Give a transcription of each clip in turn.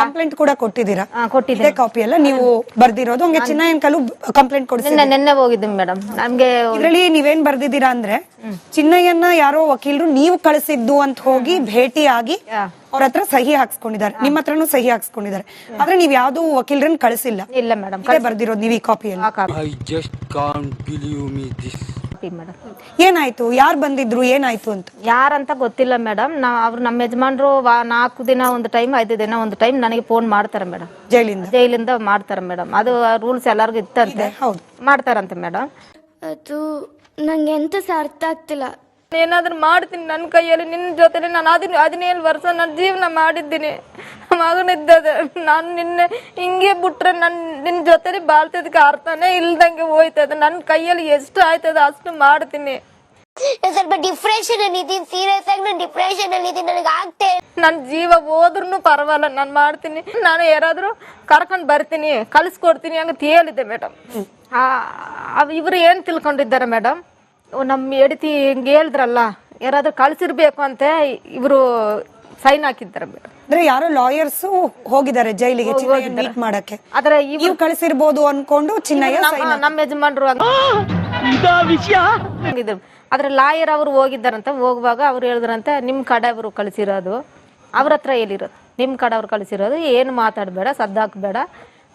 Complaint ಕೂಡ ಕೊಟ್ಟಿದ್ದೀರಾ? ಕೊಟ್ಟಿದ್ದೆ ಕಾಪಿ ಎಲ್ಲ ನೀವು ಬರ್ದಿರೋದು. ಹಂಗೆ ಚಿನ್ನಯ್ಯನ ಕಲ್ಲು ಕಂಪ್ಲೇಂಟ್ ಕೊಡಿಸಿದ್ರೆ ನಿನ್ನೆ ಹೋಗಿದ್ದೀನಿ ಮೇಡಮ್. ನಮ್ಗೆ ಇದ್ರಲ್ಲಿ ನೀವೇನ್ ಬರ್ದಿದ್ದೀರಾ ಅಂದ್ರೆ, ಚಿನ್ನಯ್ಯನ ಯಾರೋ ವಕೀಲರು ನೀವು ಕಳಿಸಿದ್ದು ಅಂತ ಹೋಗಿ ಭೇಟಿಯಾಗಿ ಅವ್ರ ಹತ್ರ ಸಹಿ ಹಾಕ್ಸ್ಕೊಂಡಿದ್ದಾರೆ, ನಿಮ್ಮ ಹತ್ರನು ಸಹಿ ಹಾಕ್ಸ್ಕೊಂಡಿದ್ದಾರೆ. ಆದ್ರೆ ನೀವ್ ಯಾವ್ದು ವಕೀಲರನ್ನ ಕಳಿಸಿಲ್ಲ. ಇಲ್ಲ ಮೇಡಮ್, ಬರ್ದಿರೋದು ನೀವು ಈ ಕಾಪಿಯಲ್ಲಿ. ಮೇಡಮ್ ಏನಾಯ್ತು, ಯಾರು ಬಂದಿದ್ರು, ಏನಾಯ್ತು ಅಂತ? ಯಾರಂತ ಗೊತ್ತಿಲ್ಲ ಮೇಡಮ್. ಅವ್ರು ನಮ್ಮ ಯಜಮಾನ್ರು 4 ದಿನ ಒಂದು ಟೈಮ್, 5 ದಿನ ಒಂದು ಟೈಮ್ ನನಗೆ ಫೋನ್ ಮಾಡ್ತಾರೆ ಮೇಡಮ್. ಜೈಲಿಂದ ಮಾಡ್ತಾರೆ ಮೇಡಮ್. ಅದು ರೂಲ್ಸ್ ಎಲ್ಲರಿಗೂ ಇತ್ತಂತೆ, ಮಾಡ್ತಾರಂತೆ ಮೇಡಮ್. ಅದು ನಂಗೆ ಎಂತ ಸಹ ಅರ್ಥ ಆಗ್ತಿಲ್ಲ. ಏನಾದ್ರೂ ಮಾಡ್ತೀನಿ ನನ್ನ ಕೈಯಲ್ಲಿ, ನಿನ್ನ ಜೊತೆಲಿ ನಾನು 17 ವರ್ಷ ನನ್ನ ಜೀವನ ಮಾಡಿದ್ದೀನಿ. ಮಗನಿದ್ದದ ನಾನು ನಿನ್ನೆ ಹಿಂಗೆ ಬಿಟ್ರೆ ನಿನ್ನ ಜೊತೆಲಿ ಬಾಳ್ತಿದ್ದಕ್ಕೆ ಅರ್ಥನೇ ಇಲ್ದಂಗೆ ಹೋಯ್ತದ. ನನ್ನ ಕೈಯಲ್ಲಿ ಎಷ್ಟು ಆಯ್ತದ ಅಷ್ಟು ಮಾಡ್ತೀನಿ. ಸ್ವಲ್ಪ ಡಿಪ್ರೆಷನ್ ಅಲ್ಲಿ ಇದೀನಿ, ಸೀರಿಯಸ್ ಆಗಿ ನಾನು ಡಿಪ್ರೆಷನ್ ಅಲ್ಲಿ ಇದೀನಿ, ನನಗೆ ಆಗ್ತೇ. ನನ್ನ ಜೀವ ಹೋದ್ರೂ ಪರವಾಗಿಲ್ಲ, ನಾನು ಮಾಡ್ತೀನಿ. ನಾನು ಯಾರಾದ್ರೂ ಕರ್ಕೊಂಡು ಬರ್ತೀನಿ, ಕಳಿಸ್ಕೊಡ್ತೀನಿ ಅಂತ ಹೇಳಿದ್ದೆ ಮೇಡಮ್. ಇವರು ಏನ್ ತಿಳ್ಕೊಂಡಿದ್ದಾರೆ ಮೇಡಮ್, ನಮ್ಮ ಹೆಂಡತಿ ಹಿಂಗೆ ಹೇಳಿದ್ರಲ್ಲ, ಯಾರಾದ್ರೂ ಕಳ್ಸಿರ್ಬೇಕು ಅಂತ ಇವರು ಸೈನ್ ಹಾಕಿದ್ದಾರೆ ಮೇಡಮ್. ಅಂದ್ರೆ ಯಾರೋ ಲಾಯರ್ಸ್ ಹೋಗಿದ್ದಾರೆ ಜೈಲಿಗೆ ಮೀಟ್ ಮಾಡಕ್ಕೆ, ಆದ್ರೆ ಇವ್ರು ಕಳಿಸಿರ್ಬೋದು ಅನ್ಕೊಂಡು ಚಿನ್ನಯ್ಯ ನಮ್ಮ ಯಜಮಾನ್ರು ಆದ್ರೆ ಲಾಯರ್ ಅವರು ಹೋಗಿದ್ದಾರಂತ. ಹೋಗುವಾಗ ಅವ್ರು ಹೇಳಿದ್ರಂತೆ, ನಿಮ್ ಕಡೆ ಅವರು ಕಳಿಸಿರೋದು, ಅವ್ರ ಹತ್ರ ಹೇಳಿರೋದು, ನಿಮ್ ಕಡೆ ಅವ್ರು ಕಳಿಸಿರೋದು, ಏನು ಮಾತಾಡಬೇಡ, ಸದ್ದಾಕಬೇಡ,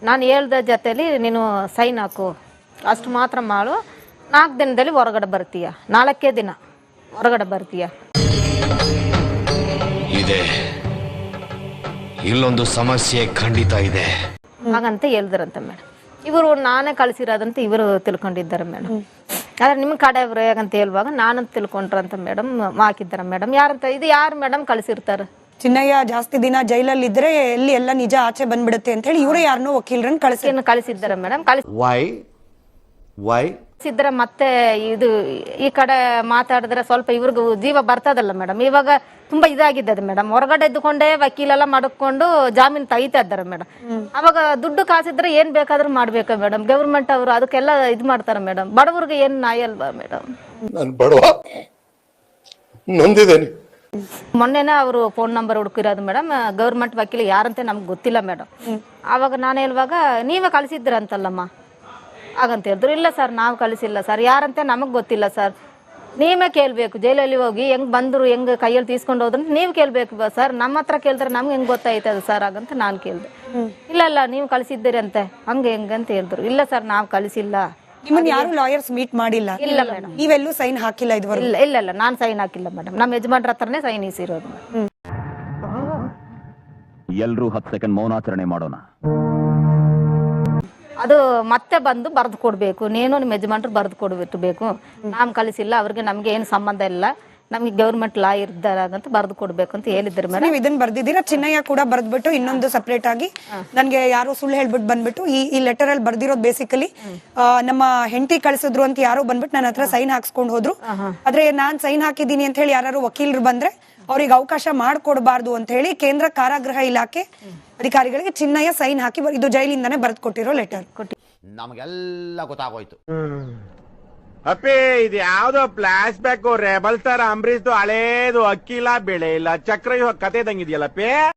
ನಾನು ಹೇಳ್ದ ಜೊತೆಲಿ ನೀನು ಸೈನ್ ಹಾಕು, ಅಷ್ಟು ಮಾತ್ರ ಮಾಡು, 4 ದಿನದಲ್ಲಿ ಹೊರಗಡೆ ಬರ್ತೀಯ, 4ನೇ ದಿನ ಹೊರಗಡೆ ಬರ್ತೀಯ. ಇದೆ ಇಲ್ಲೊಂದು ಸಮಸ್ಯೆ ಖಂಡಿತ ಇದೆ ಹಾಗಂತ ಹೇಳಿದ್ರಂತೆ ಮೇಡಮ್. ಇವರು ನಾನೇ ಕಳಿಸಿರೋದಂತ ಇವರು ತಿಳ್ಕೊಂಡಿದ್ದಾರೆ ಮೇಡಮ್. ಆದ್ರೆ ನಿಮ್ ಕಡೆ ಅವ್ರು ಹೇಗಂತ ಹೇಳುವಾಗ ನಾನು ತಿಳ್ಕೊಂಡ್ರಂತ ಮೇಡಮ್ ಹಾಕಿದ್ದಾರೆ ಮೇಡಮ್. ಯಾರಂತ ಇದು ಯಾರು ಮೇಡಮ್ ಕಳಿಸಿರ್ತಾರೆ? ಚಿನ್ನಯ್ಯ ಜಾಸ್ತಿ ದಿನ ಜೈಲಲ್ಲಿ ಇದ್ರೆ ಎಲ್ಲಿ ಎಲ್ಲ ನಿಜ ಆಚೆ ಬಂದ್ಬಿಡುತ್ತೆ ಅಂತ ಹೇಳಿ ಇವರೇ ಯಾರನ್ನೋ ವಕೀಲರನ್ನ ಕಳಿಸಿದ್ದಾರೆ ಮೇಡಮ್. ಕಳಿಸಿದ್ರೆ ಮತ್ತೆ ಇದು ಈ ಕಡೆ ಮಾತಾಡಿದ್ರೆ ಸ್ವಲ್ಪ ಇವ್ರಿಗೂ ಜೀವ ಬರ್ತದಲ್ಲ ಮೇಡಮ್. ಇವಾಗ ತುಂಬಾ ಇದಾಗಿದ್ದದ ಮೇಡಮ್. ಹೊರಗಡೆ ಇದ್ದುಕೊಂಡೇ ವಕೀಲೆಲ್ಲ ಮಾಡ್ಕೊಂಡು ಜಾಮೀನು ತೆಗಿತಾ ಇದ್ದಾರೆ ಮೇಡಮ್. ಅವಾಗ ದುಡ್ಡು ಕಾಸಿದ್ರೆ ಏನ್ ಬೇಕಾದ್ರೂ ಮಾಡ್ಬೇಕ ಮೇಡಮ್. ಗವರ್ಮೆಂಟ್ ಅವರು ಅದಕ್ಕೆಲ್ಲ ಇದು ಮಾಡ್ತಾರೆ ಮೇಡಮ್. ಬಡವರಿಗೆ ಏನ್ ನ್ಯಾಯ ಅಲ್ವಾ ಮೇಡಮ್? ನಾನು ಬಡವ ನೊಂದಿದ್ದೇನೆ. ಮೊನ್ನೆನೇ ಅವರು ಫೋನ್ ನಂಬರ್ ಹುಡುಕಿರೋದು ಮೇಡಮ್. ಗವರ್ಮೆಂಟ್ ವಕೀಲ ಯಾರಂತೆ ನಮ್ಗೆ ಗೊತ್ತಿಲ್ಲ ಮೇಡಮ್. ಆವಾಗ ನಾನು ಹೇಳುವಾಗ ನೀವೇ ಕಳಿಸಿದ್ರಂತಲ್ಲಮ್ಮ ಹಾಗಂತ ಹೇಳಿದ್ರು. ಇಲ್ಲ ಸರ್, ನಾವು ಕಳಿಸಿಲ್ಲ ಸರ್, ಯಾರಂತೆ ನಮಗೆ ಗೊತ್ತಿಲ್ಲ ಸರ್, ನೀವೇ ಕೇಳಬೇಕು. ಜೈಲಲ್ಲಿ ಹೋಗಿ ಹೆಂಗ್ ಬಂದ್ರು, ಹೆಂಗ್ ಕೈಯಲ್ಲಿ ತೀಸ್ಕೊಂಡು ಹೋದ್ರು ನೀವು ಕೇಳಬೇಕು ಸರ್. ನಮ್ಮ ಹತ್ರ ಕೇಳಿದ್ರೆ ನಮ್ಗೆ ಹೆಂಗ್ ಗೊತ್ತಾಯ್ತದ ಸರ್ ಹಾಗಂತ ನಾನು ಕೇಳಿದೆ. ಇಲ್ಲ ನೀವು ಕಳಿಸಿದ್ದೀರಿ ಅಂತೆ, ಹಂಗೆ ಹೆಂಗಂತ ಹೇಳಿದ್ರು. ಇಲ್ಲ ಸರ್, ನಾವು ಕಳಿಸಿಲ್ಲ. ನಿಮ್ಮನ್ನ ಯಾರು ಲಾಯರ್ಸ್ ಮೀಟ್ ಮಾಡಿಲ್ಲ? ಇಲ್ಲ ಮೇಡಮ್. ನೀವೆಲ್ಲೂ ಸೈನ್ ಹಾಕಿಲ್ಲ ಇದುವರೆಗೂ? ಇಲ್ಲ ನಾನು ಸೈನ್ ಹಾಕಿಲ್ಲ ಮೇಡಮ್. ನಮ್ಮ ಯಜಮಾನ್ರ ಹತ್ರನೇ ಸೈನ್ ಇಸಿರೋದು. ಎಲ್ರೂ 10 ಸೆಕೆಂಡ್ ಮೌನಾಚರಣೆ ಮಾಡೋಣ. ಅದು ಮತ್ತೆ ಬಂದು ಬರೆದು ಕೊಡ್ಬೇಕು, ನೀನು ನಿಮ್ಮ ಯಜಮಾನ್ರು ಬರೆದು ಕೊಡ್ಬೇಕು. ನಾವು ಕಳಿಸಿಲ್ಲ, ಅವ್ರಿಗೆ ನಮ್ಗೆ ಏನು ಸಂಬಂಧ ಇಲ್ಲ, ನಮ್ಗೆ ಗವರ್ಮೆಂಟ್ ಲಾ ಇರ್ದಾರ ಅಂತ ಬರೆದು ಕೊಡ್ಬೇಕು ಅಂತ ಹೇಳಿದ್ರು ಮೇಡಮ್. ನೀವು ಇದನ್ನ ಬರ್ದಿದ್ದೀರಾ? ಚಿನ್ನಯ್ಯ ಕೂಡ ಬರ್ದ್ಬಿಟ್ಟು ಇನ್ನೊಂದು ಸಪರೇಟ್ ಆಗಿ ನನ್ಗೆ ಯಾರೋ ಸುಳ್ಳು ಹೇಳ್ಬಿಟ್ಟು ಬಂದ್ಬಿಟ್ಟು ಈ ಲೆಟರ್ ಅಲ್ಲಿ ಬರ್ದಿರೋದು ಬೇಸಿಕಲಿ ನಮ್ಮ ಹೆಂಡತಿ ಕಳಿಸಿದ್ರು ಅಂತ ಯಾರೋ ಬಂದ್ಬಿಟ್ಟು ನನ್ನ ಹತ್ರ ಸೈನ್ ಹಾಕ್ಸ್ಕೊಂಡು ಹೋದ್ರು. ಆದ್ರೆ ನಾನ್ ಸೈನ್ ಹಾಕಿದೀನಿ ಅಂತ ಹೇಳಿ ಯಾರು ವಕೀಲರು ಬಂದ್ರೆ ಅವ್ರಿಗೆ ಅವಕಾಶ ಮಾಡ್ಕೊಡ್ಬಾರ್ದು ಅಂತ ಹೇಳಿ ಕೇಂದ್ರ ಕಾರಾಗೃಹ ಇಲಾಖೆ ಅಧಿಕಾರಿಗಳಿಗೆ ಚಿನ್ನಯ್ಯ ಸೈನ್ ಹಾಕಿ ಇದು ಜೈಲಿಂದಾನೇ ಬರ್ದ್ ಕೊಟ್ಟಿರೋ ಲೆಟರ್. ನಮಗೆಲ್ಲ ಗೊತ್ತಾಗೋಯ್ತು. ಅಪ್ಪಿ ಇದು ಯಾವ್ದೋ flash back rebel star Ambareesh ಹಳೇದು, ಅಕ್ಕಿಲ್ಲ ಬೆಳೆ ಇಲ್ಲ ಚಕ್ರ ಕತೆ ಇದ್ದಂಗಿದೆಯಲ್ಲಪ್ಪಿ.